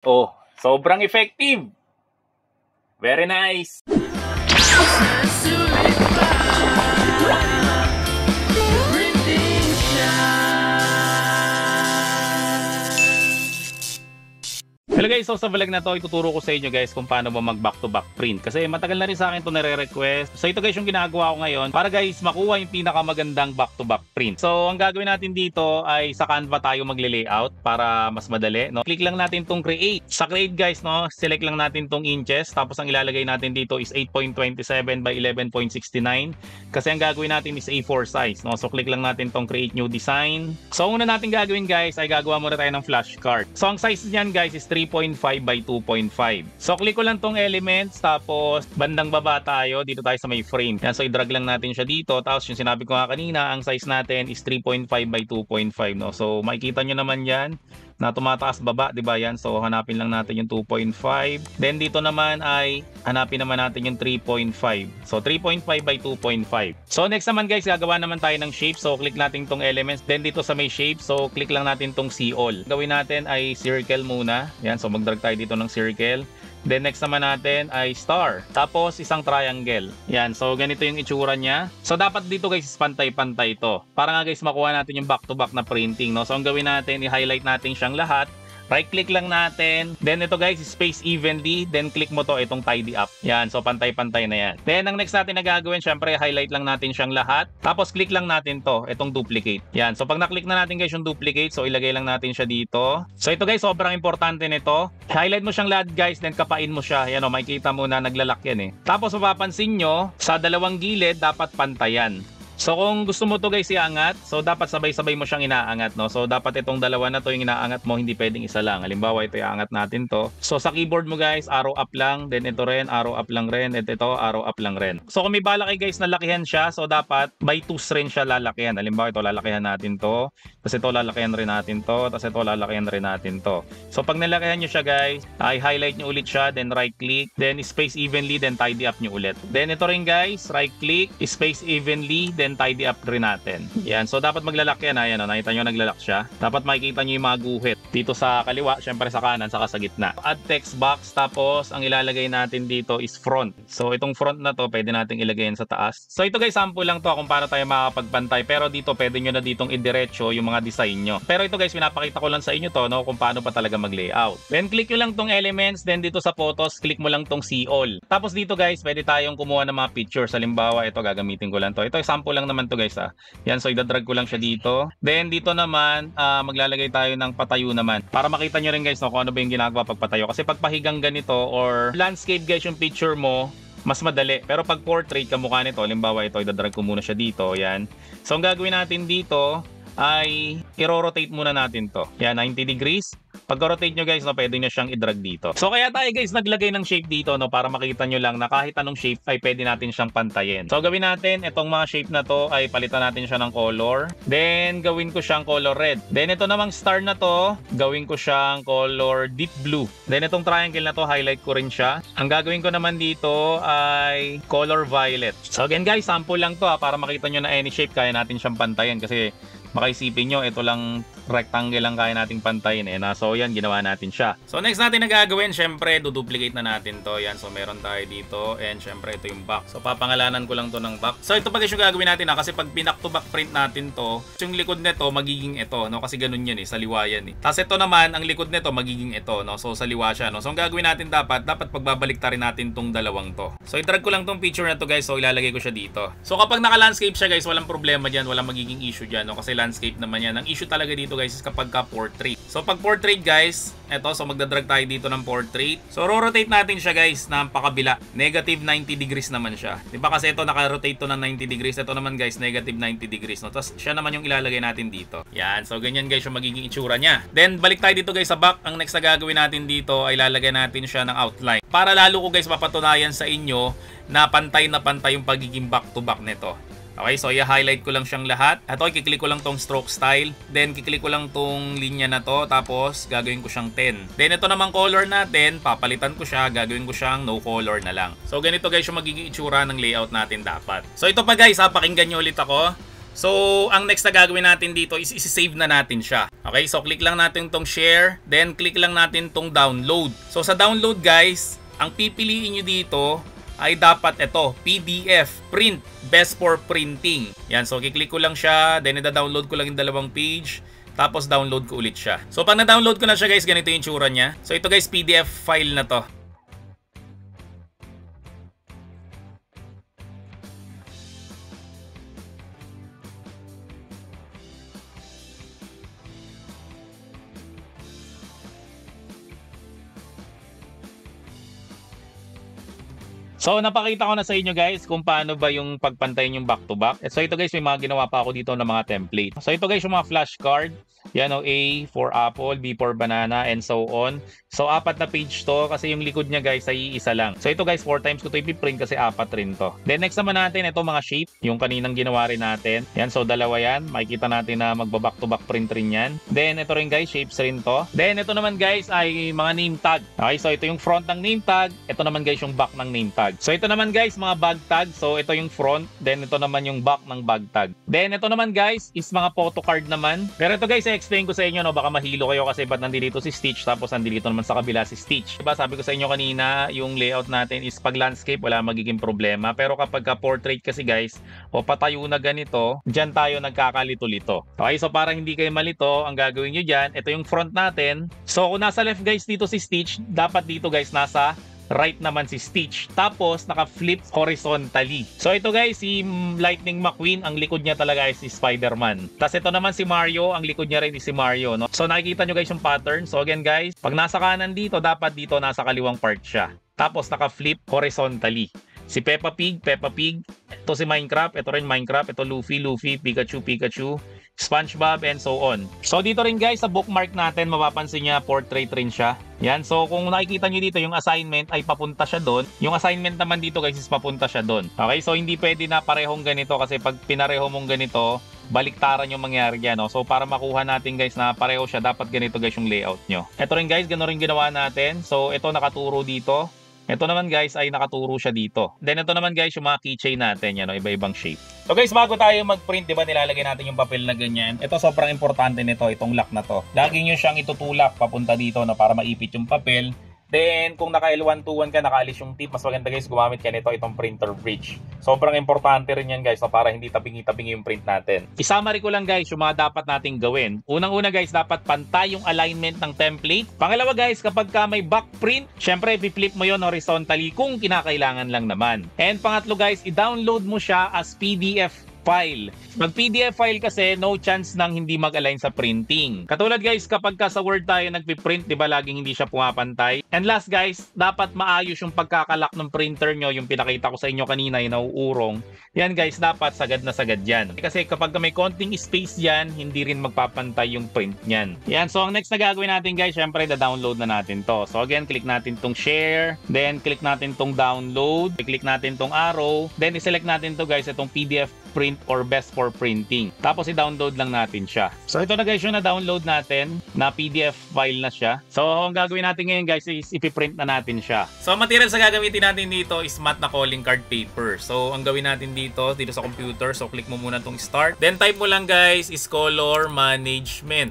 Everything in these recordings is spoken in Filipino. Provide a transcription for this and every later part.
Oh, sobrang effective. Very nice. Hello guys, so sa vlog na to, ituturo ko sa inyo guys kung paano ba mag back-to-back print. Kasi matagal na rin sa akin ito nare-request. So ito guys yung ginagawa ko ngayon para guys makuha yung pinakamagandang back-to-back print. So ang gagawin natin dito ay sa Canva tayo magle-layout para mas madali. No? Click lang natin tong create. Sa create guys, no, select lang natin tong inches. Tapos ang ilalagay natin dito is 8.27 by 11.69. Kasi ang gagawin natin is A4 size. No? So click lang natin tong create new design. So una natin gagawin guys ay gagawa muna tayo ng flashcard. So ang size niyan guys is 3.5 by 2.5. So click ko lang tong elements, tapos bandang baba tayo, dito tayo sa may frame. Yan, so i-drag lang natin siya dito. Tapos yung sinabi ko nga kanina, ang size natin is 3.5 by 2.5, no. So makikita nyo naman yan na tumataas baba, 'di ba yan? So hanapin lang natin yung 2.5. Then dito naman ay hanapin naman natin yung 3.5. So 3.5 by 2.5. So next naman guys, gagawa naman tayo ng shape. So click natin tong elements. Then dito sa may shape, so click lang natin tong see all. Gawin natin ay circle muna. Yan, so mag-drag tayo dito ng circle. Then next naman natin ay star. Tapos isang triangle. Yan, so ganito yung itsura niya. So dapat dito guys pantay-pantay ito. Para nga guys makuha natin yung back-to-back na printing, no. So ang gawin natin, i-highlight natin siyang lahat. Right click lang natin. Then ito guys, space evenly. Then click mo to itong tidy up. Yan, so pantay-pantay na yan. Then ang next natin na gagawin, syempre highlight lang natin siyang lahat. Tapos click lang natin to, itong duplicate. Yan, so pag na-click na natin guys yung duplicate, so ilagay lang natin siya dito. So ito guys, sobrang importante nito. Highlight mo siyang lahat guys, then kapain mo siya. Yan o, makikita mo na naglalak yan eh. Tapos mapapansin nyo, sa dalawang gilid dapat pantayan. So kung gusto mo to guys iangat, so dapat sabay-sabay mo siyang inaangat, no. So dapat itong dalawa na to yung inaangat mo, hindi pwedeng isa lang. Halimbawa ito iaangat natin to. So sa keyboard mo guys, arrow up lang, then ito rin arrow up lang rin, at ito arrow up lang rin. So kung may balak guys na lakihan siya, so dapat by 2 rin siya lalakihan. Halimbawa ito lalakihan natin to, tapos ito lalakihan rin natin to, tapos ito lalakihan rin natin to. So pag nalakihan niyo siya guys, ay highlight niyo ulit siya, then right click, then space evenly, then tidy up niyo ulit. Then ito rin guys, right click, space evenly, then tidy up rin natin. Yan, so dapat maglalak yan. Ayan, nakita nyo naglalak siya. Dapat makikita nyo yung mga guhit dito sa kaliwa, syempre sa kanan, saka sa gitna. Add text box, tapos ang ilalagay natin dito is front. So itong front na to pwede natin ilagay sa taas. So ito guys, sample lang to kung paano tayo makakapagpantay, pero dito pwede nyo na ditong idiretso yung mga design nyo. Pero ito guys, pinapakita ko lang sa inyo to, no, kung paano pa talaga mag-layout. Then click nyo lang tong elements, then dito sa photos, click mo lang tong see all. Tapos dito guys, pwede tayong kumuha ng mga pictures. Halimbawa ito, gagamitin ko lang to. Ito sample lang naman to guys ah. Yan, so idadrag ko lang siya dito. Then dito naman, maglalagay tayo ng patayo naman. Para makita nyo rin guys, no, kung ano ba yung ginagawa pag patayo. Kasi pag pahigang ganito or landscape guys yung picture mo, mas madali. Pero pag portrait, kamukha nito, halimbawa ito, idadrag ko muna siya dito. Yan. So ang gagawin natin dito ay i-rotate muna natin to. Yan, 90 degrees. Pag-rotate nyo guys, no, pwede nyo siyang i-drag dito. So kaya tayo guys naglagay ng shape dito, no, para makita nyo lang na kahit anong shape ay pwede natin siyang pantayin. So gawin natin, itong mga shape na to ay palitan natin siya ng color. Then gawin ko siyang color red. Then ito namang star na to, gawin ko siyang color deep blue. Then itong triangle na to, highlight ko rin siya. Ang gagawin ko naman dito ay color violet. So again guys, sample lang to para makita nyo na any shape kaya natin siyang pantayin. Kasi makaisipin nyo, ito lang rectangle lang kaya nating pantayin eh. So yan, ginawa natin siya. So next natin na gagawin, syempre duduplicate na natin to. Yan, so meron tayo dito, and syempre ito yung back. So papangalanan ko lang to ng back. So ito pa guys yung gagawin natin kasi pag pinak to back print natin to, yung likod nito magiging ito, no, kasi ganun yan eh, sa liwa yan eh. Tapos ito naman, ang likod nito magiging ito, no, so sa liwa siya, no. So ang gagawin natin dapat pagbabalik ta rin natin tong dalawang to. So i-drag ko lang tong picture na to guys, so ilalagay ko siya dito. So kapag naka-landscape siya guys, walang problema diyan, walang magiging issue diyan, no, kasi landscape naman yan. Ang issue talaga dito guys is kapag ka portrait. So pag portrait guys, eto, so magdadrag tayo dito ng portrait. So rotate natin siya guys ng pakabila. Negative 90 degrees naman siya. Diba kasi ito naka-rotate to ng 90 degrees. Ito naman guys, negative 90 degrees. No? Tapos siya naman yung ilalagay natin dito. Yan, so ganyan guys yung magiging itsura niya. Then balik tayo dito guys sa back. Ang next na gagawin natin dito ay lalagay natin siya ng outline. Para lalo ko guys mapatunayan sa inyo na pantay yung pagiging back to back nito. Okay, so i-highlight ko lang siyang lahat. Ito, i-click ko lang tong stroke style. Then, i-click ko lang tong linya na to. Tapos, gagawin ko siyang 10. Then, ito namang color natin. Papalitan ko siya. Gagawin ko siyang no color na lang. So, ganito guys yung magiging itsura ng layout natin dapat. So, ito pa guys, pakinggan nyo ulit ako. So, ang next na gagawin natin dito is isi-save na natin siya. Okay, so click lang natin tong share, then click lang natin tong download. So, sa download guys, ang pipiliin nyo dito ay dapat ito, PDF, print, best for printing. Yan, so kiklik ko lang siya, then ida-download ko lang yung dalawang page, tapos download ko ulit siya. So, pag na-download ko na siya guys, ganito yung tsura niya. So, ito guys, PDF file na to. So, napakita ko na sa inyo guys kung paano ba yung pagpantayin yung back to back. So, ito guys, may mga ginawa pa ako dito ng mga template. So, ito guys yung mga flashcard. Yan o, A for apple, B for banana, and so on. So, 4 na page to kasi yung likod niya guys ay isa lang. So, ito guys, 4 times ko ito ipiprint kasi 4 rin to. Then, next naman natin, ito mga shape, yung kaninang ginawa rin natin. Yan, so dalawa yan. Makikita natin na magbaback to back print rin yan. Then, ito rin guys, shapes rin to. Then, ito naman guys ay mga name tag. Okay, so ito yung front ng name tag. Ito naman guys yung back ng name tag. So, ito naman guys, mga bag tag. So, ito yung front. Then, ito naman yung back ng bag tag. Then, ito naman guys is mga photo card naman. Pero ito guys, i-explain ko sa inyo, no, baka mahilo kayo kasi ba't nandito si Stitch tapos nandito naman sa kabila si Stitch. Diba, sabi ko sa inyo kanina, yung layout natin is pag landscape, wala magiging problema. Pero kapag ka portrait kasi guys, o patayo na ganito, dyan tayo nagkakalito-lito. Okay, so para hindi kayo malito, ang gagawin nyo dyan, ito yung front natin. So, kung nasa left guys dito si Stitch, dapat dito guys nasa right naman si Stitch. Tapos, naka-flip horizontally. So, ito guys, si Lightning McQueen, ang likod niya talaga ay si Spider-Man. Tapos, ito naman si Mario, ang likod niya rin is si Mario, no? So, nakikita nyo guys yung pattern. So, again guys, pag nasa kanan dito, dapat dito nasa kaliwang part siya. Tapos, naka-flip horizontally. Si Peppa Pig, Peppa Pig. Ito si Minecraft, ito rin Minecraft. Ito Luffy, Luffy, Pikachu, Pikachu, SpongeBob, and so on. So, dito rin guys, sa bookmark natin, mapapansin niya, portrait rin siya. Yan, so kung nakikita nyo dito, yung assignment ay papunta siya doon. Yung assignment naman dito guys is papunta siya doon. Okay, so hindi pwede na parehong ganito kasi pag pinareho mong ganito, baliktaran yung mangyari dyan. No? So para makuha natin guys na pareho siya, dapat ganito guys yung layout nyo. Ito rin guys, gano'n rin ginawa natin. So ito nakaturo dito. Ito naman guys ay nakaturo siya dito. Then ito naman guys yung mga keychain natin, yan, no? Iba-ibang shape. So guys, bago tayo mag-print, di ba nilalagay natin yung papel na ganyan. Ito sobrang importante nito, itong lock na to. Lagi nyo siyang itutulak papunta dito, no, para maipit yung papel. Then, kung naka L121 ka, nakaalis yung tip, mas maganda guys, gumamit ka nito, itong printer bridge. Sobrang importante rin yan guys, no, para hindi tabingi-tabingi yung print natin. I-summary ko lang guys, yung mga dapat nating gawin. Unang-una guys, dapat pantay yung alignment ng template. Pangalawa guys, kapag ka may back print, syempre, i-flip mo yon horizontally kung kinakailangan lang naman. And pangatlo guys, i-download mo siya as PDF file. Mag PDF file kasi no chance nang hindi mag-align sa printing. Katulad guys, kapag ka sa Word tayo nagpi-print, 'di ba, laging hindi siya pumapantay. And last guys, dapat maayos yung pagkakalak ng printer nyo, yung pinakita ko sa inyo kanina, yung nauurong. Yan guys, dapat sagad na sagad yan. Kasi kapag may konting space yan, hindi rin magpapantay yung print niyan. Yan, so ang next na gagawin natin guys, syempre da-download na natin to. So again, click natin tong share, then click natin tong download, click natin tong arrow, then i-select natin to guys, itong PDF print or best for printing. Tapos i-download lang natin siya. So ito na guys yung na-download natin, na PDF file na siya. So ang gagawin natin ngayon guys is ipiprint na natin siya. So ang material sa gagamitin natin dito is matte na calling card paper. So ang gawin natin dito sa computer, so click mo muna tong start. Then type mo lang guys is color management.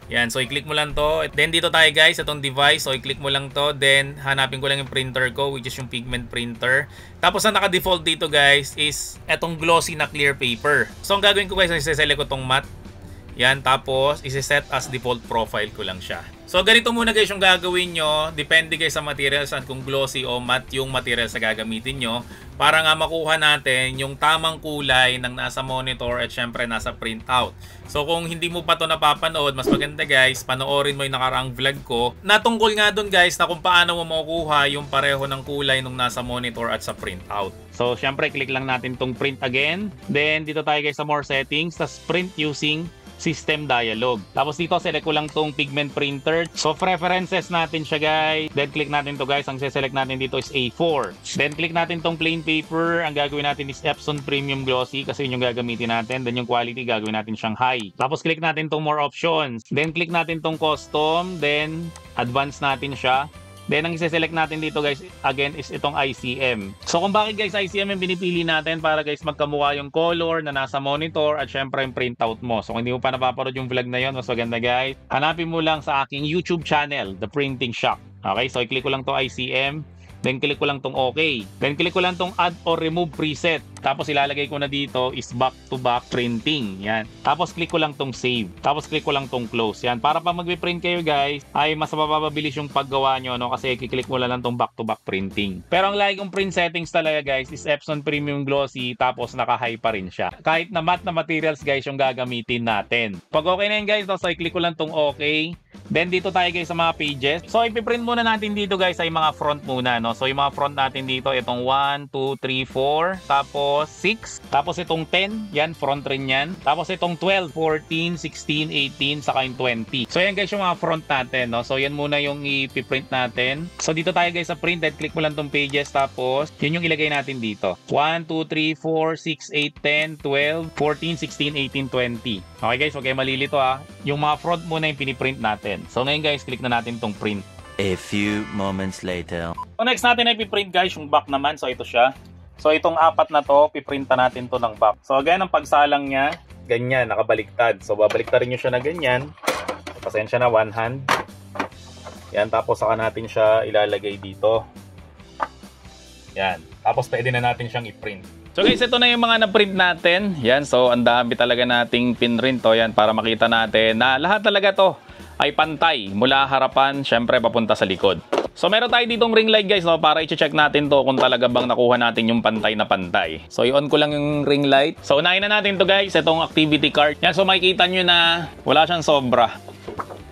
Yan, so i-click mo lang to. Then dito tayo guys, itong device. So i-click mo lang to. Then hanapin ko lang yung printer ko, which is yung pigment printer. Tapos ang naka-default dito guys is etong glossy na clear paper. So ang gagawin ko guys, i-select ko tong matte. Yan, tapos isi-set as default profile ko lang siya. So ganito muna guys yung gagawin nyo. Depende guys sa materials at kung glossy o matte yung materials na gagamitin nyo. Para nga makuha natin yung tamang kulay ng nasa monitor at syempre nasa printout. So kung hindi mo pa to napapanood, mas maganda guys, panoorin mo yung nakaraang vlog ko. Natungkol nga dun guys na kung paano mo makukuha yung pareho ng kulay nung nasa monitor at sa printout. So syempre click lang natin tong print again. Then dito tayo guys sa more settings, tas print using system dialog. Tapos dito, select ko lang tong pigment printer. So, preferences natin siya guys. Then, click natin to guys. Ang select natin dito is A4. Then, click natin tong plain paper. Ang gagawin natin is Epson Premium Glossy kasi yun yung gagamitin natin. Then, yung quality, gagawin natin siyang high. Tapos, click natin tong more options. Then, click natin tong custom. Then, advance natin siya. Then ang i-select natin dito guys, again is itong ICM. So kung bakit guys ICM yung pinipili natin para guys magkamukha yung color na nasa monitor at syempre yung printout mo. So kung hindi mo pa napapanood yung vlog na yun, mas maganda guys, hanapin mo lang sa aking YouTube channel, The Printing Shop. Okay, so i-click ko lang to ICM. Then click ko lang tong OK. Then click ko lang tong add or remove preset. Tapos ilalagay ko na dito is back-to-back printing. Yan. Tapos click ko lang tong save. Tapos click ko lang tong close. Yan. Para pag magpe-print kayo guys, ay mas mapapabilis yung paggawa nyo, no? Kasi i-click mo lang tong back-to-back printing. Pero ang lagi kong print settings talaga guys is Epson Premium Glossy, tapos naka-high pa rin siya. Kahit na matte na materials guys yung gagamitin natin. Pag okay na yun guys, so i-click ko lang tong OK. Then dito tayo guys sa mga pages. So ipiprint muna natin dito guys ay mga front muna, no? So yung mga front natin dito, itong 1, 2, 3, 4, tapos 6, tapos itong 10, yan, front rin yan. Tapos itong 12, 14, 16, 18, saka yung 20. So yan guys yung mga front natin, no? So yan muna yung ipiprint natin. So dito tayo guys sa print, click mo lang tong pages, tapos yun yung ilagay natin dito. 1, 2, 3, 4, 6, 8, 10, 12, 14, 16, 18, 20. Okay guys, okay malilito ha. Yung mga front muna yung piniprint natin. So ngayon guys, click na natin tong print. A few moments later. So next natin ay piprint guys yung back naman. So ito siya. So itong apat na to, piprinta natin to ng back. So again, ang pagsalang niya, ganyan, nakabaliktad. So babaliktarin nyo siya na ganyan. Pasensya na, one hand. Yan, tapos saka natin siya ilalagay dito. Yan. Tapos pwede na natin siyang i-print. So guys, ito na yung mga na-print natin. Yan, so ang dami talaga nating pinrint to. Yan, para makita natin na lahat talaga to ay pantay mula harapan, syempre papunta sa likod. So meron tayo ditong ring light guys, no, para i-check natin to kung talaga bang nakuha natin yung pantay na pantay. So i-on ko lang yung ring light. So unahin na natin to guys, itong activity card. Yan, so makikita nyo na wala siyang sobra.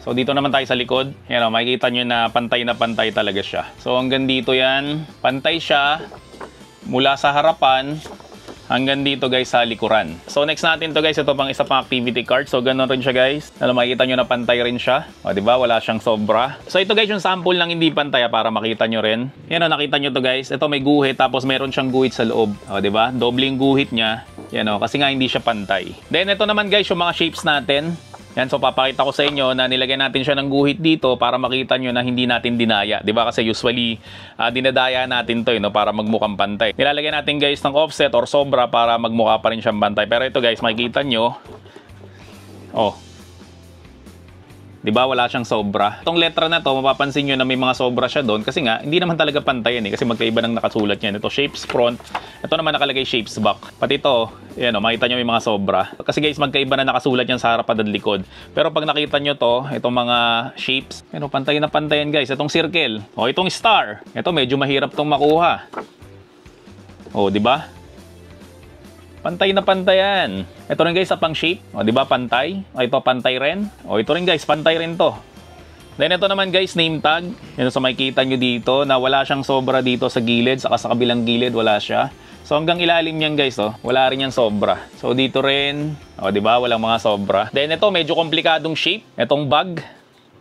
So dito naman tayo sa likod. Yan, makikita nyo na pantay talaga siya. So hanggang dito yan, pantay siya mula sa harapan hanggang dito guys sa likuran. So next natin to guys, ito pang isa pang activity card. So ganun rin siya guys. Makikita nyo na pantay rin siya. O diba, wala siyang sobra. So ito guys yung sample lang hindi pantay para makita nyo rin. Yan o, nakita nyo to guys. Ito may guhit, tapos meron siyang guhit sa loob. O diba, doble yung guhit niya. Yan o, kasi nga hindi siya pantay. Then ito naman guys yung mga shapes natin. Yan, so papakita ko sa inyo na nilagay natin siya ng guhit dito para makita nyo na hindi natin dinaya. Diba? Kasi usually, dinadaya natin to, no, para magmukhang pantay. Nilalagay natin guys ng offset or sobra para magmukha pa rin siyang pantay. Pero ito guys, makikita nyo, oh, diba, wala siyang sobra. Itong letra na to, mapapansin nyo na may mga sobra siya doon kasi nga, hindi naman talaga pantay yan eh. Kasi magkaiba ng nakasulat yan. Ito, shapes front. Ito naman nakalagay shapes back. Pati ito, yan o, makita nyo may mga sobra. Kasi guys, magkaiba na nakasulat yan sa harapan at likod. Pero pag nakita nyo to, itong mga shapes, yan o, pantay na pantay yan guys. Itong circle, o itong star. Ito, medyo mahirap tong makuha. O, diba? Pantay na pantay yan. Ito rin guys sa pang shape. O diba pantay? O ito pantay rin. O ito rin guys, pantay rin to. Then ito naman guys, name tag. Yan, so makikita nyo dito na wala siyang sobra dito sa gilid. Saka sa kabilang gilid wala siya. So hanggang ilalim yan guys, oh, wala rin yan sobra. So dito rin, o diba, walang mga sobra. Then ito medyo komplikadong shape. Itong bag.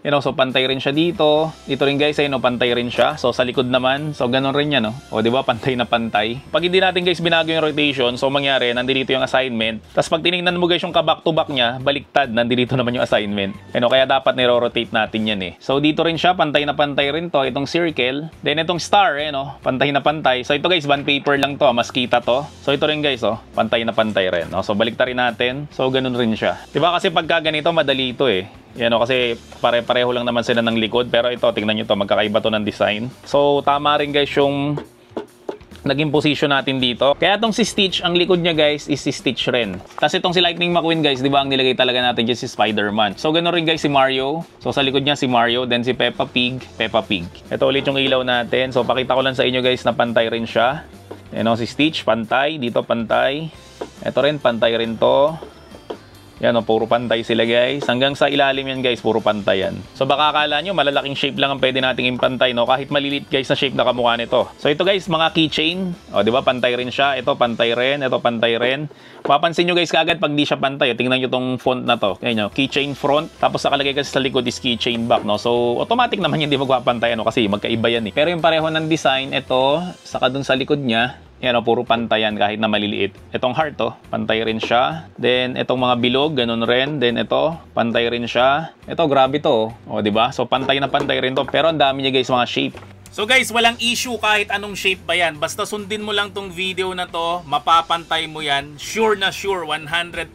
You know, so pantay rin siya dito. Dito rin guys, ayun, pantay rin siya. So sa likod naman, so ganun rin yan, no? O di ba, pantay na pantay. Pag hindi natin guys binago yung rotation, so mangyari, nandito yung assignment. Tapos pag tinignan mo guys yung ka-back to back niya, baliktad, nandito naman yung assignment. You know, kaya dapat niro-rotate natin yan eh. So dito rin siya, pantay na pantay rin to, itong circle. Then itong star, eh, no? Pantay na pantay. So ito guys, bond paper lang to, mas kita to. So ito rin guys, oh, pantay na pantay rin, no? So baliktarin natin. So ganun rin siya. Di ba kasi pagka ganito, madali ito eh. Yan o, kasi pare-pareho lang naman sila ng likod. Pero ito, tingnan nyo to, magkakaiba to ng design. So, tama rin guys yung naging position natin dito. Kaya itong si Stitch, ang likod niya guys is si Stitch rin. Tapos itong si Lightning McQueen guys, di ba, ang nilagay talaga natin dyan si Spider-Man. So, ganoon rin guys si Mario. So, sa likod niya si Mario. Then si Peppa Pig, Peppa Pig. Ito ulit yung ilaw natin. So, pakita ko lang sa inyo guys na pantay rin siya. Yan o, si Stitch, pantay. Dito, pantay. Ito rin, pantay rin to. Yan o, puro pantay sila guys. Hanggang sa ilalim yan guys, puro pantay yan. So baka akala nyo, malalaking shape lang ang pwede nating impantay, no? Kahit malilit guys na shape na kamukha nito. So ito guys, mga keychain. O diba, pantay rin siya. Ito pantay rin, ito pantay rin. Mapapansin nyo guys kagad pag di siya pantay. Tingnan nyo tong font na to. Yan, keychain front. Tapos nakalagay kasi sa likod is keychain back, no? So automatic naman hindi magpapantay, ano? Kasi magkaiba yan eh. Pero yung pareho ng design, ito, saka dun sa likod niya, Yan o, puro pantayan kahit na maliliit. Itong heart to, pantay rin siya. Then itong mga bilog, ganun rin. Then ito, pantay rin siya. Ito, grabe to. O, diba? So pantay na pantay rin to. Pero ang dami niya guys mga shape. So guys, walang issue kahit anong shape ba yan. Basta sundin mo lang tong video na to, mapapantay mo yan. Sure na sure, 100%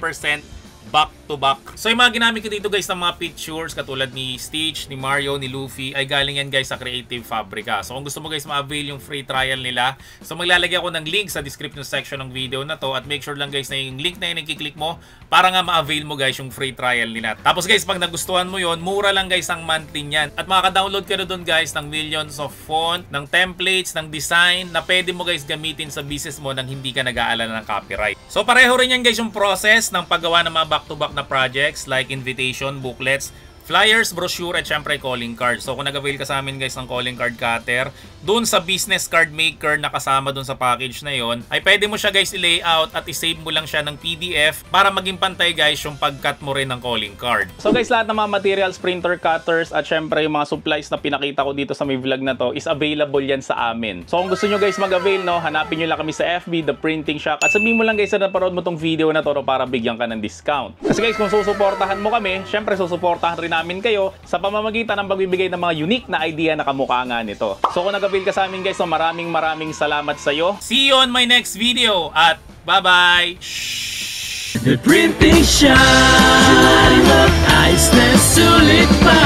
back to back. So yung mga ginamit ko dito guys ng mga pictures katulad ni Stitch, ni Mario, ni Luffy ay galing yan guys sa Creative Fabrica. So kung gusto mo guys ma-avail yung free trial nila, so maglalagay ako ng link sa description section ng video na to at make sure lang guys na yung link na yun i-click mo para nga ma-avail mo guys yung free trial nila. Tapos guys pag nagustuhan mo yon, mura lang guys ang monthly niyan. At makaka-download ka na doon guys ng millions of font, ng templates, ng design na pwede mo guys gamitin sa business mo nang hindi ka nag-aalala ng copyright. So pareho rin yan guys yung process ng paggawa ng mga back-to-back na projects like invitation, booklets, flyers, brochure, at syempre calling card. So kung nag-avail ka sa amin guys ng calling card cutter, dun sa business card maker na kasama dun sa package na yon, ay pwede mo siya guys i-layout at i-save mo lang siya ng PDF para maging pantay guys yung pag-cut mo rin ng calling card. So guys, lahat ng mga materials, printer, cutters, at syempre yung mga supplies na pinakita ko dito sa may vlog na to is available yan sa amin. So kung gusto nyo guys mag-avail, no, hanapin nyo lang kami sa FB, The Printing Shop, at sabihin mo lang guys na naparod mo tong video na to para bigyan ka ng discount. Kasi guys, kung susuportahan mo kami, syempre susuportahan rin namin kayo sa pamamagitan ng pagbibigay ng mga unique na idea na kamukha nga nito. So kung nag-avail ka sa amin guys, so maraming salamat sa iyo. See you on my next video at bye-bye! The Printing Shop, ayos na sulit pa.